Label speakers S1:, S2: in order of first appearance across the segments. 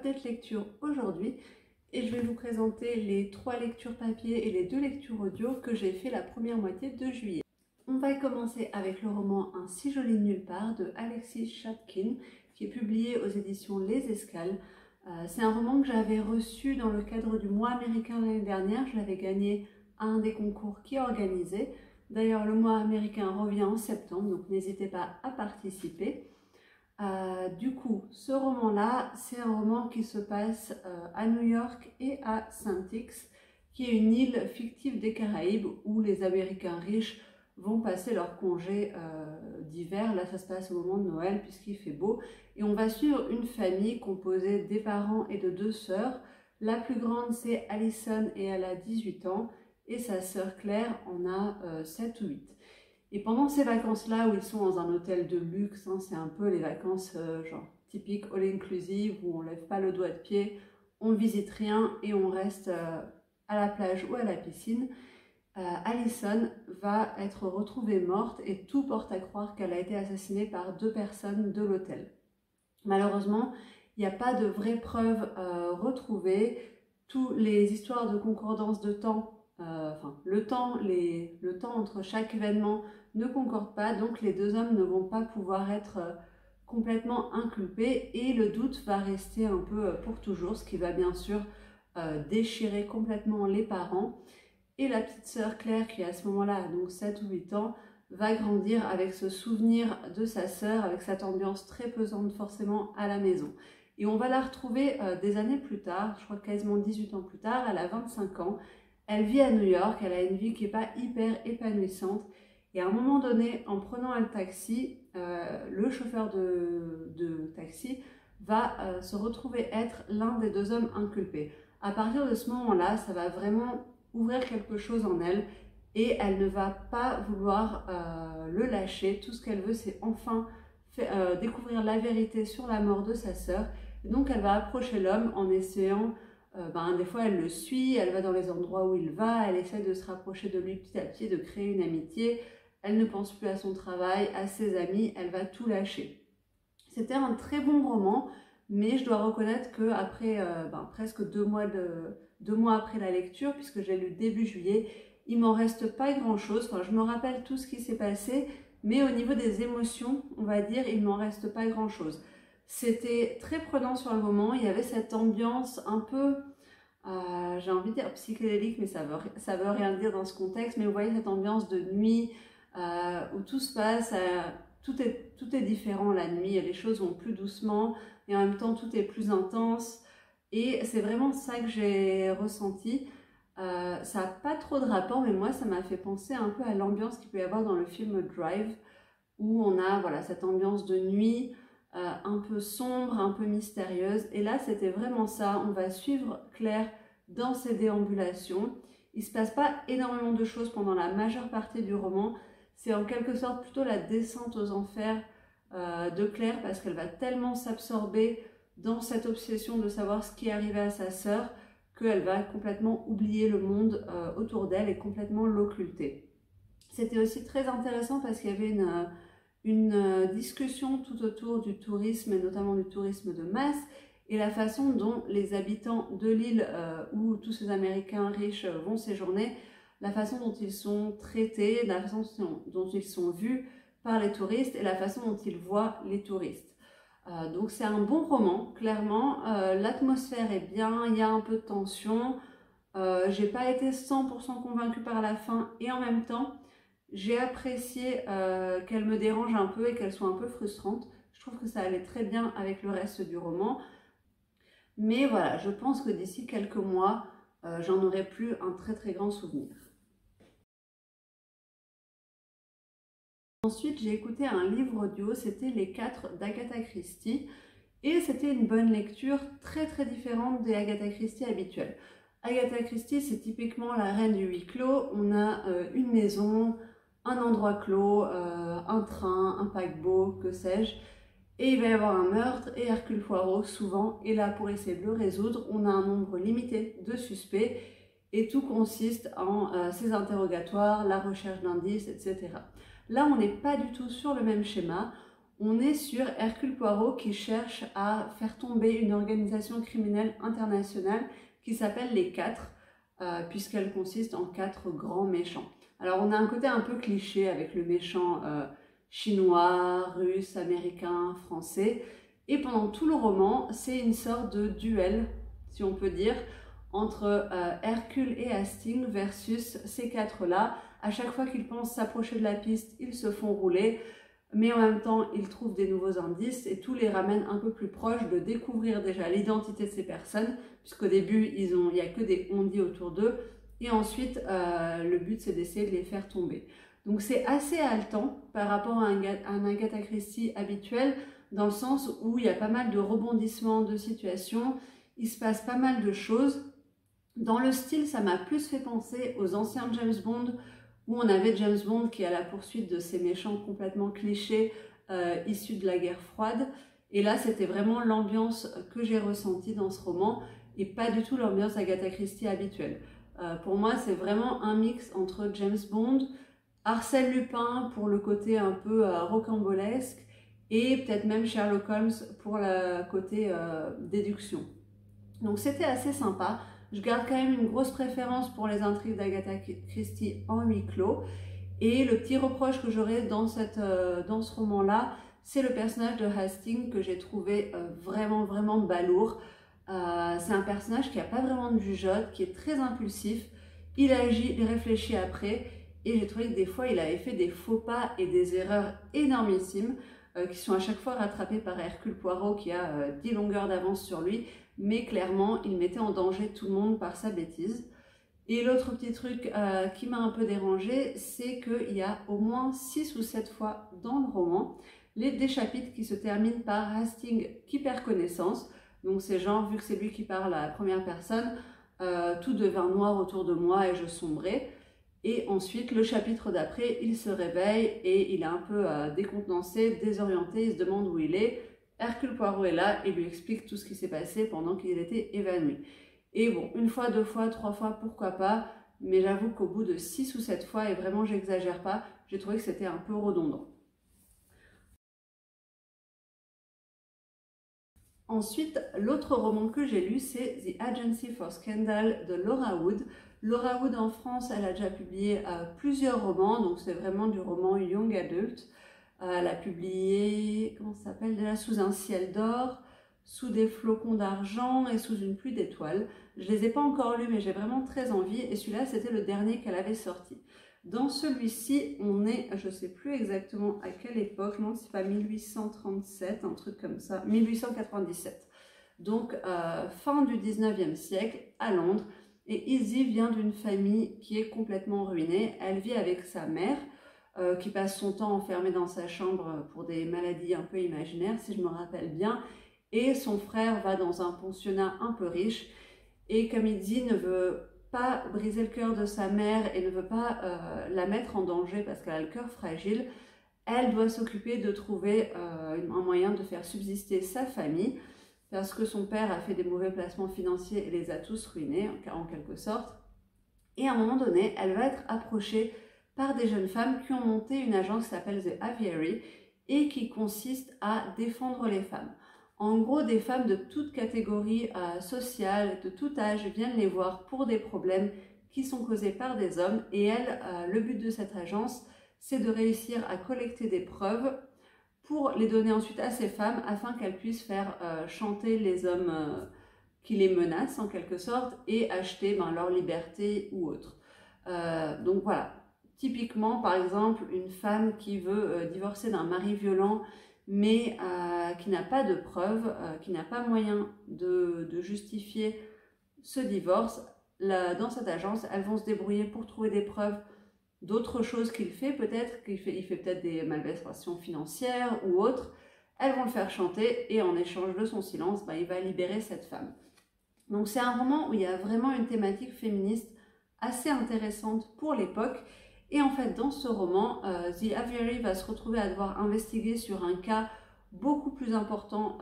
S1: update lecture aujourd'hui et je vais vous présenter les 3 lectures papier et les 2 lectures audio que j'ai fait la première moitié de juillet. On va commencer avec le roman Un si joli nulle part de Alexis Chapkin qui est publié aux éditions Les Escales. C'est un roman que j'avais reçu dans le cadre du mois américain l'année dernière. Je l'avais gagné à un des concours qui est organisé. D'ailleurs, le mois américain revient en septembre, donc n'hésitez pas à participer. Du coup, ce roman-là, c'est un roman qui se passe à New York et à Saint-X, qui est une île fictive des Caraïbes où les Américains riches vont passer leur congé d'hiver. Là, ça se passe au moment de Noël puisqu'il fait beau. Et on va suivre une famille composée des parents et de 2 sœurs. La plus grande, c'est Allison et elle a 18 ans. Et sa sœur Claire en a 7 ou 8. Et pendant ces vacances-là, où ils sont dans un hôtel de luxe, hein, c'est un peu les vacances genre typiques all-inclusive, où on ne lève pas le doigt de pied, on ne visite rien et on reste à la plage ou à la piscine, Allison va être retrouvée morte et tout porte à croire qu'elle a été assassinée par 2 personnes de l'hôtel. Malheureusement, il n'y a pas de vraies preuves retrouvées. Toutes les histoires de concordance de temps, le temps entre chaque événement ne concorde pas, donc les 2 hommes ne vont pas pouvoir être complètement inculpés et le doute va rester un peu pour toujours, ce qui va bien sûr déchirer complètement les parents. Et la petite sœur Claire, qui à ce moment-là a donc 7 ou 8 ans, va grandir avec ce souvenir de sa sœur, avec cette ambiance très pesante forcément à la maison. Et on va la retrouver des années plus tard, je crois quasiment 18 ans plus tard, elle a 25 ans, elle vit à New York, elle a une vie qui n'est pas hyper épanouissante. Et à un moment donné, en prenant un taxi, le chauffeur de taxi va se retrouver être l'un des 2 hommes inculpés. À partir de ce moment-là, ça va vraiment ouvrir quelque chose en elle et elle ne va pas vouloir le lâcher. Tout ce qu'elle veut, c'est enfin découvrir la vérité sur la mort de sa sœur. Donc elle va approcher l'homme en essayant, des fois elle le suit, elle va dans les endroits où il va, elle essaie de se rapprocher de lui petit à petit, de créer une amitié. Elle ne pense plus à son travail, à ses amis, elle va tout lâcher. C'était un très bon roman, mais je dois reconnaître qu'après presque 2 mois après la lecture, puisque j'ai lu début juillet, il m'en reste pas grand-chose. Enfin, je me rappelle tout ce qui s'est passé, mais au niveau des émotions, on va dire, il m'en reste pas grand-chose. C'était très prenant sur le moment, il y avait cette ambiance un peu, j'ai envie de dire psychédélique, mais ça veut rien dire dans ce contexte, mais vous voyez cette ambiance de nuit où tout se passe, tout est différent la nuit, les choses vont plus doucement et en même temps tout est plus intense et c'est vraiment ça que j'ai ressenti. Ça n'a pas trop de rapport, mais moi ça m'a fait penser un peu à l'ambiance qu'il peut y avoir dans le film Drive où on a cette ambiance de nuit un peu sombre, un peu mystérieuse, et là c'était vraiment ça. On va suivre Claire dans ses déambulations. Il ne se passe pas énormément de choses pendant la majeure partie du roman. C'est en quelque sorte plutôt la descente aux enfers de Claire parce qu'elle va tellement s'absorber dans cette obsession de savoir ce qui est arrivé à sa sœur qu'elle va complètement oublier le monde autour d'elle et complètement l'occulter. C'était aussi très intéressant parce qu'il y avait une discussion tout autour du tourisme et notamment du tourisme de masse et la façon dont les habitants de l'île où tous ces Américains riches vont séjourner, la façon dont ils sont traités, la façon dont ils sont vus par les touristes et la façon dont ils voient les touristes. Donc c'est un bon roman, clairement. L'atmosphère est bien, il y a un peu de tension. J'ai pas été 100% convaincue par la fin et en même temps, j'ai apprécié qu'elle me dérange un peu et qu'elle soit un peu frustrante. Je trouve que ça allait très bien avec le reste du roman. Mais voilà, je pense que d'ici quelques mois, j'en aurai plus un très très grand souvenir. Ensuite, j'ai écouté un livre audio, c'était Les 4 d'Agatha Christie. Et c'était une bonne lecture, très très différente des Agatha Christie habituelles. Agatha Christie, c'est typiquement la reine du huis clos. On a une maison, un endroit clos, un train, un paquebot, que sais-je. Et il va y avoir un meurtre et Hercule Poirot souvent est là pour essayer de le résoudre. On a un nombre limité de suspects et tout consiste en ces interrogatoires, la recherche d'indices, etc. Là, on n'est pas du tout sur le même schéma. On est sur Hercule Poirot qui cherche à faire tomber une organisation criminelle internationale qui s'appelle les Quatre, puisqu'elle consiste en 4 grands méchants. Alors on a un côté un peu cliché avec le méchant chinois, russe, américain, français. Et pendant tout le roman, c'est une sorte de duel, si on peut dire, entre Hercule et Hastings versus ces 4-là. À chaque fois qu'ils pensent s'approcher de la piste, ils se font rouler. Mais en même temps, ils trouvent des nouveaux indices et tout les ramène un peu plus proches de découvrir déjà l'identité de ces personnes, puisqu'au début, il n'y a que des on-dit autour d'eux. Et ensuite, le but, c'est d'essayer de les faire tomber. Donc c'est assez haletant par rapport à un Agatha Christie habituel, dans le sens où il y a pas mal de rebondissements de situations, il se passe pas mal de choses. Dans le style, ça m'a plus fait penser aux anciens James Bond, où on avait James Bond qui est à la poursuite de ces méchants complètement clichés issus de la guerre froide. Et là, c'était vraiment l'ambiance que j'ai ressentie dans ce roman et pas du tout l'ambiance Agatha Christie habituelle. Pour moi, c'est vraiment un mix entre James Bond, Arsène Lupin pour le côté un peu rocambolesque et peut-être même Sherlock Holmes pour le côté déduction. Donc c'était assez sympa. Je garde quand même une grosse préférence pour les intrigues d'Agatha Christie en huis clos. Et le petit reproche que j'aurais dans ce roman-là, c'est le personnage de Hastings que j'ai trouvé vraiment balourd. C'est un personnage qui n'a pas vraiment de jugeote, qui est très impulsif. Il agit, il réfléchit après. Et j'ai trouvé que des fois, il avait fait des faux pas et des erreurs énormissimes qui sont à chaque fois rattrapées par Hercule Poirot qui a 10 longueurs d'avance sur lui. Mais clairement, il mettait en danger tout le monde par sa bêtise. Et l'autre petit truc qui m'a un peu dérangé, c'est qu'il y a au moins 6 ou 7 fois dans le roman des chapitres qui se terminent par Hastings qui perd connaissance. Donc c'est genre, vu que c'est lui qui parle à la première personne, tout devint noir autour de moi et je sombrais. Et ensuite, le chapitre d'après, il se réveille et il est un peu décontenancé, désorienté, il se demande où il est. Hercule Poirot est là et lui explique tout ce qui s'est passé pendant qu'il était évanoui. Et bon, 1 fois, 2 fois, 3 fois, pourquoi pas, mais j'avoue qu'au bout de 6 ou 7 fois, et vraiment j'exagère pas, j'ai trouvé que c'était un peu redondant. Ensuite, l'autre roman que j'ai lu, c'est The Agency for Scandal de Laura Wood. Laura Wood en France, elle a déjà publié plusieurs romans, donc c'est vraiment du roman young adult. Elle a publié, comment ça s'appelle déjà, Sous un ciel d'or, Sous des flocons d'argent et Sous une pluie d'étoiles. Je ne les ai pas encore lus, mais j'ai vraiment très envie. Et celui-là, c'était le dernier qu'elle avait sorti. Dans celui-ci, on est, je ne sais plus exactement à quelle époque, non, c'est pas 1837, un truc comme ça, 1897. Donc, fin du 19e siècle, à Londres. Et Izzy vient d'une famille qui est complètement ruinée. Elle vit avec sa mère, qui passe son temps enfermée dans sa chambre pour des maladies un peu imaginaires, si je me rappelle bien. Et son frère va dans un pensionnat un peu riche. Et comme Izzy ne veut pas briser le cœur de sa mère et ne veut pas la mettre en danger parce qu'elle a le cœur fragile, elle doit s'occuper de trouver un moyen de faire subsister sa famille parce que son père a fait des mauvais placements financiers et les a tous ruinés en quelque sorte. Et à un moment donné, elle va être approchée par des jeunes femmes qui ont monté une agence qui s'appelle The Aviary et qui consiste à défendre les femmes. En gros, des femmes de toute catégorie sociale, de tout âge, viennent les voir pour des problèmes qui sont causés par des hommes. Et elle, le but de cette agence, c'est de réussir à collecter des preuves pour les donner ensuite à ces femmes afin qu'elles puissent faire chanter les hommes qui les menacent en quelque sorte et acheter leur liberté ou autre. Donc voilà, typiquement par exemple une femme qui veut divorcer d'un mari violent mais qui n'a pas de preuves, qui n'a pas moyen de justifier ce divorce, dans cette agence, elles vont se débrouiller pour trouver des preuves d'autres choses qu'il fait, peut-être qu'il fait, il fait peut-être des malversations financières ou autres. Elles vont le faire chanter et en échange de son silence, il va libérer cette femme. Donc c'est un roman où il y a vraiment une thématique féministe assez intéressante pour l'époque. Et en fait, dans ce roman, The Aviary va se retrouver à devoir investiguer sur un cas beaucoup plus important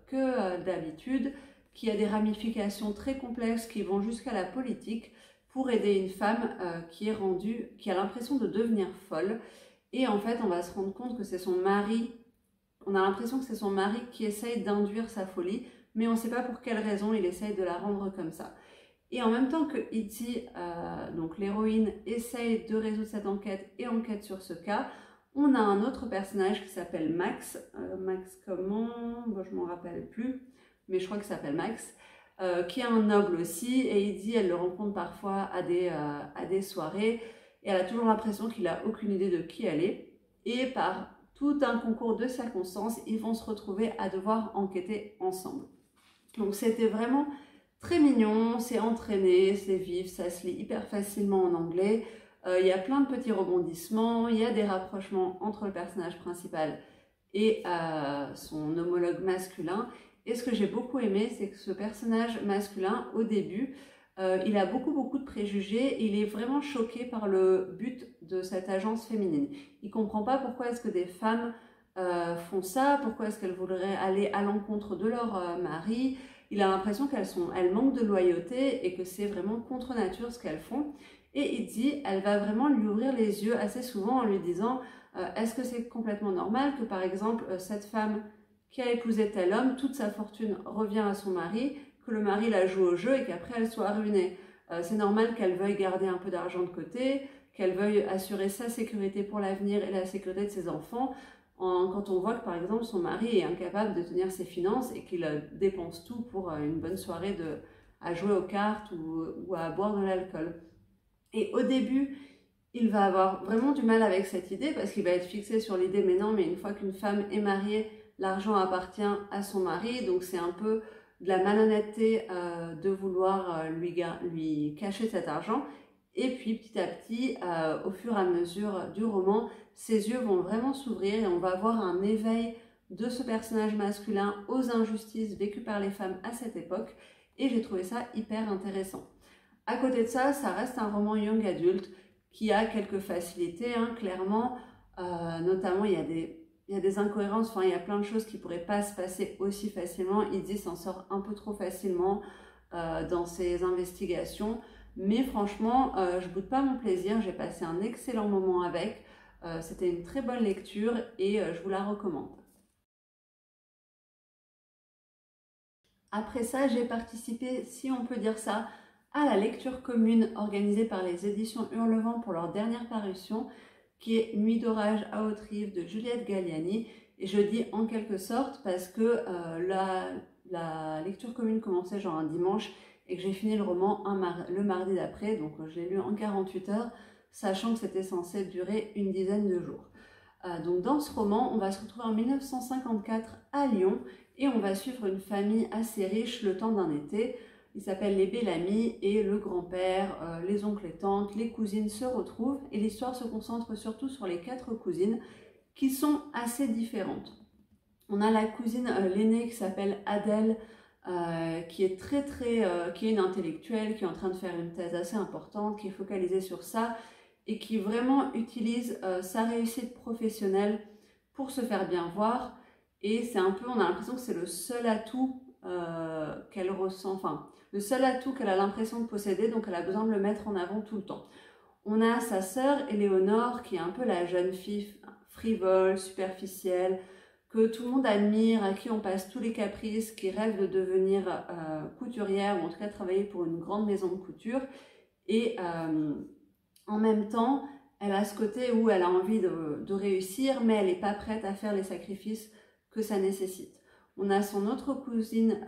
S1: que d'habitude, qui a des ramifications très complexes qui vont jusqu'à la politique pour aider une femme qui a l'impression de devenir folle. Et en fait, on va se rendre compte que c'est son mari On a l'impression que c'est son mari qui essaye d'induire sa folie, mais on ne sait pas pour quelle raison il essaye de la rendre comme ça. Et en même temps que Itzy, donc l'héroïne, essaye de résoudre cette enquête et enquête sur ce cas, on a un autre personnage qui s'appelle Max. Max comment? Bon, je ne m'en rappelle plus, mais je crois qu'il s'appelle Max, qui est un noble aussi. Et Itzy, elle le rencontre parfois à des soirées, et elle a toujours l'impression qu'il n'a aucune idée de qui elle est. Et par tout un concours de circonstances, ils vont se retrouver à devoir enquêter ensemble. Donc c'était vraiment très mignon, c'est entraîné, c'est vif, ça se lit hyper facilement en anglais. Il y a plein de petits rebondissements, il y a des rapprochements entre le personnage principal et son homologue masculin. Et ce que j'ai beaucoup aimé, c'est que ce personnage masculin, au début, il a beaucoup de préjugés et il est vraiment choqué par le but de cette agence féminine. Il ne comprend pas pourquoi est-ce que des femmes font ça, pourquoi est-ce qu'elles voudraient aller à l'encontre de leur mari. Il a l'impression qu'elles manquent de loyauté et que c'est vraiment contre nature ce qu'elles font. Et Itzy, elle va vraiment lui ouvrir les yeux assez souvent en lui disant est-ce que c'est complètement normal que par exemple cette femme qui a épousé tel homme, toute sa fortune revient à son mari, que le mari la joue au jeu et qu'après elle soit ruinée. C'est normal qu'elle veuille garder un peu d'argent de côté, qu'elle veuille assurer sa sécurité pour l'avenir et la sécurité de ses enfants, quand on voit que par exemple son mari est incapable de tenir ses finances et qu'il dépense tout pour une bonne soirée à jouer aux cartes ou à boire de l'alcool. Et au début, il va avoir vraiment du mal avec cette idée parce qu'il va être fixé sur l'idée mais non, mais une fois qu'une femme est mariée, l'argent appartient à son mari, donc c'est un peu de la malhonnêteté de vouloir lui cacher cet argent. Et puis petit à petit, au fur et à mesure du roman, ses yeux vont vraiment s'ouvrir et on va avoir un éveil de ce personnage masculin aux injustices vécues par les femmes à cette époque. Et j'ai trouvé ça hyper intéressant. À côté de ça, ça reste un roman young adulte qui a quelques facilités, hein, clairement. Notamment, il y a des incohérences, enfin, il y a plein de choses qui ne pourraient pas se passer aussi facilement. Itzy s'en sort un peu trop facilement dans ses investigations. Mais franchement, je ne boude pas mon plaisir, j'ai passé un excellent moment avec. C'était une très bonne lecture et je vous la recommande. Après ça, j'ai participé, si on peut dire ça, à la lecture commune organisée par les éditions Hurlevent pour leur dernière parution, qui est Nuit d'orage à Haute-Rive de Juliette Galliani. Et je dis en quelque sorte parce que la lecture commune commençait genre un dimanche et que j'ai fini le roman le mardi d'après, donc je l'ai lu en 48 heures, sachant que c'était censé durer une dizaine de jours. Donc dans ce roman, on va se retrouver en 1954 à Lyon et on va suivre une famille assez riche le temps d'un été. Il s'appelle les Bellamy et le grand-père, les oncles et tantes, les cousines se retrouvent et l'histoire se concentre surtout sur les 4 cousines qui sont assez différentes. On a la cousine l'aînée qui s'appelle Adèle, qui est qui est une intellectuelle, qui est en train de faire une thèse assez importante, qui est focalisée sur ça et qui vraiment utilise sa réussite professionnelle pour se faire bien voir. Et c'est un peu, on a l'impression que c'est le seul atout qu'elle ressent, enfin, le seul atout qu'elle a l'impression de posséder, donc elle a besoin de le mettre en avant tout le temps. On a sa sœur Éléonore, qui est un peu la jeune fille frivole, superficielle, que tout le monde admire, à qui on passe tous les caprices, qui rêve de devenir couturière, ou en tout cas travailler pour une grande maison de couture. Et en même temps, elle a ce côté où elle a envie de réussir, mais elle n'est pas prête à faire les sacrifices que ça nécessite. On a son autre cousine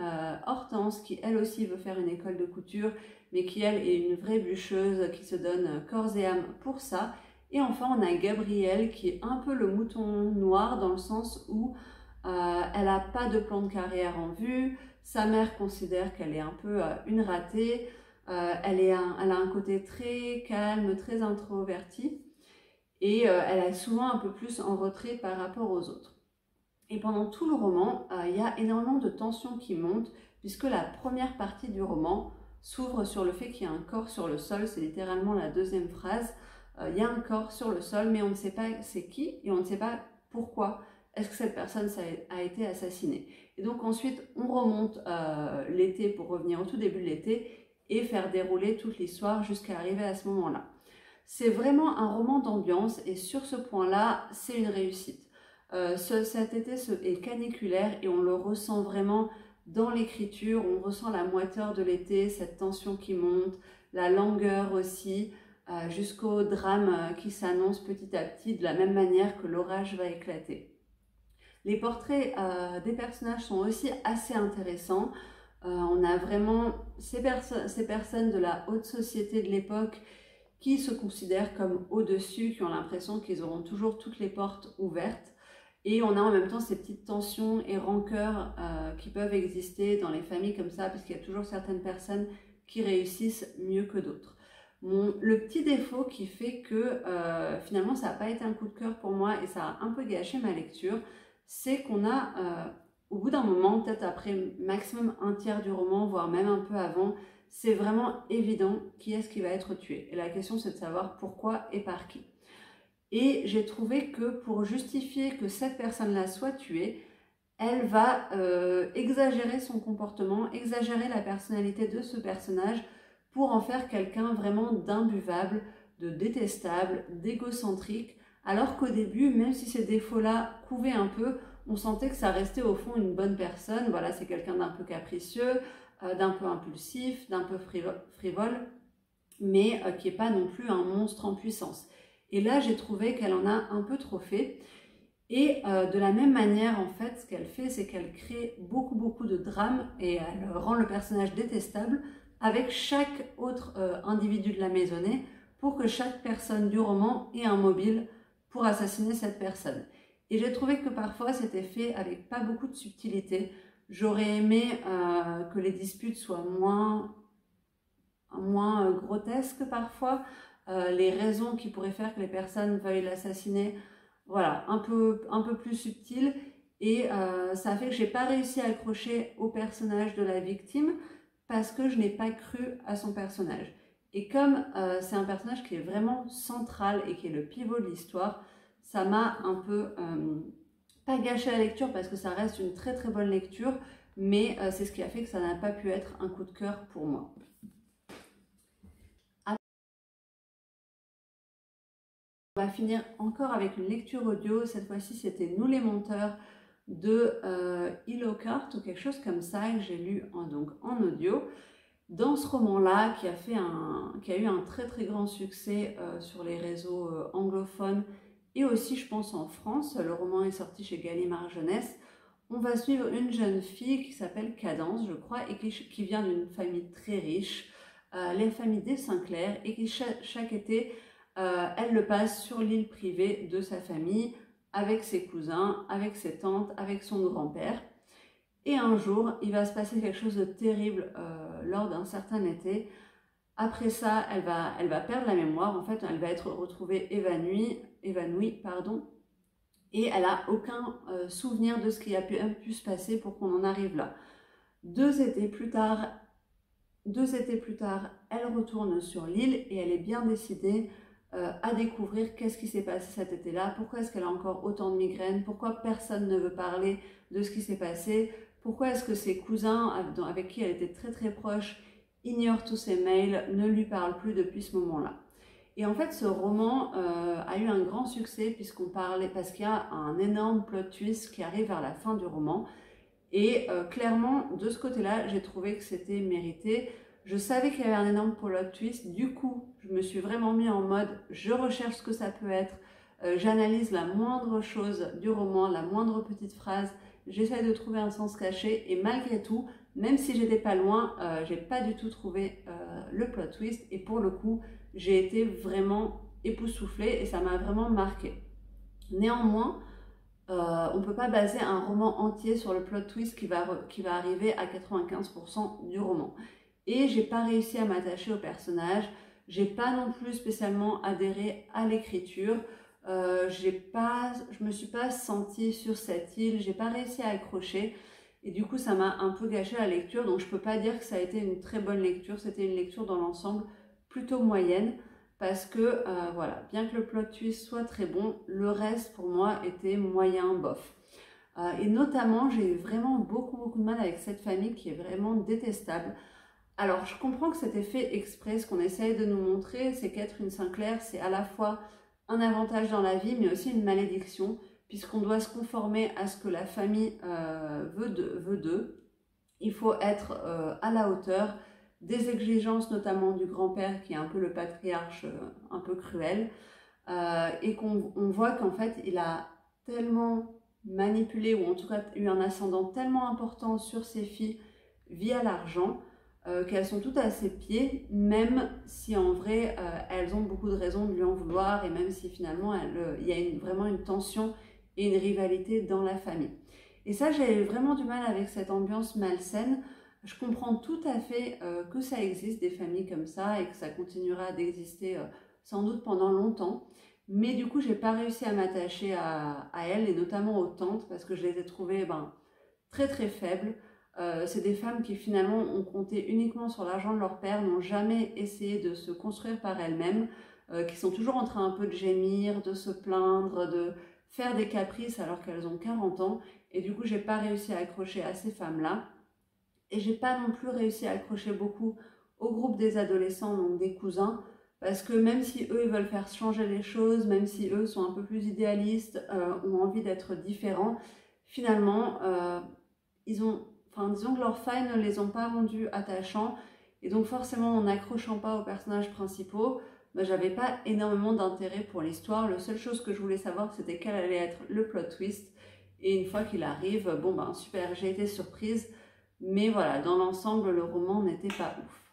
S1: Hortense qui elle aussi veut faire une école de couture mais qui elle est une vraie bûcheuse qui se donne corps et âme pour ça. Et enfin on a Gabrielle qui est un peu le mouton noir dans le sens où elle n'a pas de plan de carrière en vue, sa mère considère qu'elle est un peu une ratée, elle a un côté très calme, très introverti et elle est souvent un peu plus en retrait par rapport aux autres. Et pendant tout le roman, il y a énormément de tensions qui montent puisque la première partie du roman s'ouvre sur le fait qu'il y a un corps sur le sol, c'est littéralement la deuxième phrase. Il y a un corps sur le sol mais on ne sait pas c'est qui et on ne sait pas pourquoi est-ce que cette personne a été assassinée. Et donc ensuite on remonte l'été pour revenir au tout début de l'été et faire dérouler toute l'histoire jusqu'à arriver à ce moment-là. C'est vraiment un roman d'ambiance et sur ce point-là, c'est une réussite. Cet été est caniculaire et on le ressent vraiment dans l'écriture. On ressent la moiteur de l'été, cette tension qui monte, la langueur aussi, jusqu'au drame qui s'annonce petit à petit, de la même manière que l'orage va éclater. Les portraits des personnages sont aussi assez intéressants. On a vraiment ces personnes de la haute société de l'époque qui se considèrent comme au-dessus, qui ont l'impression qu'ils auront toujours toutes les portes ouvertes. Et on a en même temps ces petites tensions et rancœurs qui peuvent exister dans les familles comme ça, puisqu'il y a toujours certaines personnes qui réussissent mieux que d'autres. Le petit défaut qui fait que finalement ça n'a pas été un coup de cœur pour moi et ça a un peu gâché ma lecture, c'est qu'on a, au bout d'un moment, peut-être après maximum un tiers du roman, voire même un peu avant, c'est vraiment évident qui est-ce qui va être tué. Et la question c'est de savoir pourquoi et par qui. Et j'ai trouvé que pour justifier que cette personne-là soit tuée, elle va exagérer son comportement, exagérer la personnalité de ce personnage pour en faire quelqu'un vraiment d'imbuvable, de détestable, d'égocentrique, alors qu'au début, même si ces défauts-là couvaient un peu, on sentait que ça restait au fond une bonne personne. Voilà, c'est quelqu'un d'un peu capricieux, d'un peu impulsif, d'un peu frivole, mais qui n'est pas non plus un monstre en puissance. Et là, j'ai trouvé qu'elle en a un peu trop fait. Et de la même manière, en fait, ce qu'elle fait, c'est qu'elle crée beaucoup de drame et elle rend le personnage détestable avec chaque autre individu de la maisonnée pour que chaque personne du roman ait un mobile pour assassiner cette personne. Et j'ai trouvé que parfois c'était fait avec pas beaucoup de subtilité. J'aurais aimé que les disputes soient moins grotesques parfois, les raisons qui pourraient faire que les personnes veuillent l'assassiner, voilà, un peu plus subtil. Et ça fait que j'ai pas réussi à accrocher au personnage de la victime parce que je n'ai pas cru à son personnage. Et comme c'est un personnage qui est vraiment central et qui est le pivot de l'histoire, ça m'a un peu pas gâché la lecture parce que ça reste une très bonne lecture, mais c'est ce qui a fait que ça n'a pas pu être un coup de cœur pour moi. On va finir encore avec une lecture audio. Cette fois-ci, c'était Nous les menteurs de Hill Hockhart ou quelque chose comme ça que j'ai lu en audio. Dans ce roman-là, qui a eu un très grand succès sur les réseaux anglophones et aussi, je pense, en France, le roman est sorti chez Gallimard Jeunesse. On va suivre une jeune fille qui s'appelle Cadence, je crois, et qui vient d'une famille très riche, les familles des Sinclair, et qui chaque été, elle le passe sur l'île privée de sa famille, avec ses cousins, avec ses tantes, avec son grand-père. Et un jour, il va se passer quelque chose de terrible lors d'un certain été. Après ça, elle va perdre la mémoire. En fait, elle va être retrouvée évanouie, et elle n'a aucun souvenir de ce qui a pu se passer pour qu'on en arrive là. Deux étés plus tard, elle retourne sur l'île et elle est bien décidée à découvrir qu'est-ce qui s'est passé cet été-là, pourquoi est-ce qu'elle a encore autant de migraines, pourquoi personne ne veut parler de ce qui s'est passé, pourquoi est-ce que ses cousins, avec qui elle était très proche, ignorent tous ses mails, ne lui parlent plus depuis ce moment-là. Et en fait, ce roman a eu un grand succès parce qu'il y a un énorme plot twist qui arrive vers la fin du roman. Et clairement, de ce côté-là, j'ai trouvé que c'était mérité. Je savais qu'il y avait un énorme plot twist. Du coup, je me suis vraiment mis en mode, je recherche ce que ça peut être. J'analyse la moindre chose du roman, la moindre petite phrase. J'essaie de trouver un sens caché. Et malgré tout, même si j'étais pas loin, j'ai pas du tout trouvé le plot twist. Et pour le coup, j'ai été vraiment époustouflée et ça m'a vraiment marqué. Néanmoins, on ne peut pas baser un roman entier sur le plot twist qui va arriver à 95% du roman. Et j'ai pas réussi à m'attacher au personnage, j'ai pas non plus spécialement adhéré à l'écriture, je me suis pas sentie sur cette île, j'ai pas réussi à accrocher et du coup ça m'a un peu gâché la lecture, donc je peux pas dire que ça a été une très bonne lecture, c'était une lecture dans l'ensemble plutôt moyenne. Parce que, voilà, bien que le plot twist soit très bon, le reste pour moi était moyen bof. Et notamment, j'ai eu vraiment beaucoup de mal avec cette famille qui est vraiment détestable. Alors, je comprends que c'était fait exprès, ce qu'on essaye de nous montrer, c'est qu'être une Sinclair, c'est à la fois un avantage dans la vie, mais aussi une malédiction. puisqu'on doit se conformer à ce que la famille veut d'eux. Il faut être à la hauteur des exigences, notamment du grand-père qui est un peu le patriarche un peu cruel, et qu'on voit qu'en fait il a tellement manipulé, ou en tout cas eu un ascendant tellement important sur ses filles via l'argent, qu'elles sont toutes à ses pieds, même si en vrai elles ont beaucoup de raisons de lui en vouloir, et même si finalement il y a vraiment une tension et une rivalité dans la famille. Et ça, j'ai vraiment du mal avec cette ambiance malsaine. Je comprends tout à fait que ça existe des familles comme ça et que ça continuera d'exister sans doute pendant longtemps. Mais du coup, j'ai pas réussi à m'attacher à elles, et notamment aux tantes, parce que je les ai trouvées très très faibles. C'est des femmes qui finalement ont compté uniquement sur l'argent de leur père, n'ont jamais essayé de se construire par elles-mêmes, qui sont toujours en train un peu de gémir, de se plaindre, de faire des caprices alors qu'elles ont 40 ans. Et du coup, j'ai pas réussi à accrocher à ces femmes-là. Et j'ai pas non plus réussi à accrocher beaucoup au groupe des adolescents, donc des cousins, parce que même si eux ils veulent faire changer les choses, même si eux sont un peu plus idéalistes, ont envie d'être différents, finalement, disons que leurs failles ne les ont pas rendus attachants, et donc forcément en n'accrochant pas aux personnages principaux, j'avais pas énormément d'intérêt pour l'histoire. La seule chose que je voulais savoir, c'était quel allait être le plot twist, et une fois qu'il arrive, super, j'ai été surprise, mais voilà, dans l'ensemble, le roman n'était pas ouf.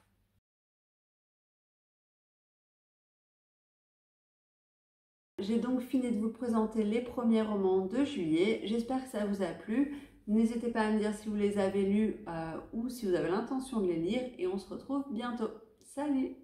S1: J'ai donc fini de vous présenter les premiers romans de Juillet. J'espère que ça vous a plu. N'hésitez pas à me dire si vous les avez lus ou si vous avez l'intention de les lire. Et on se retrouve bientôt. Salut!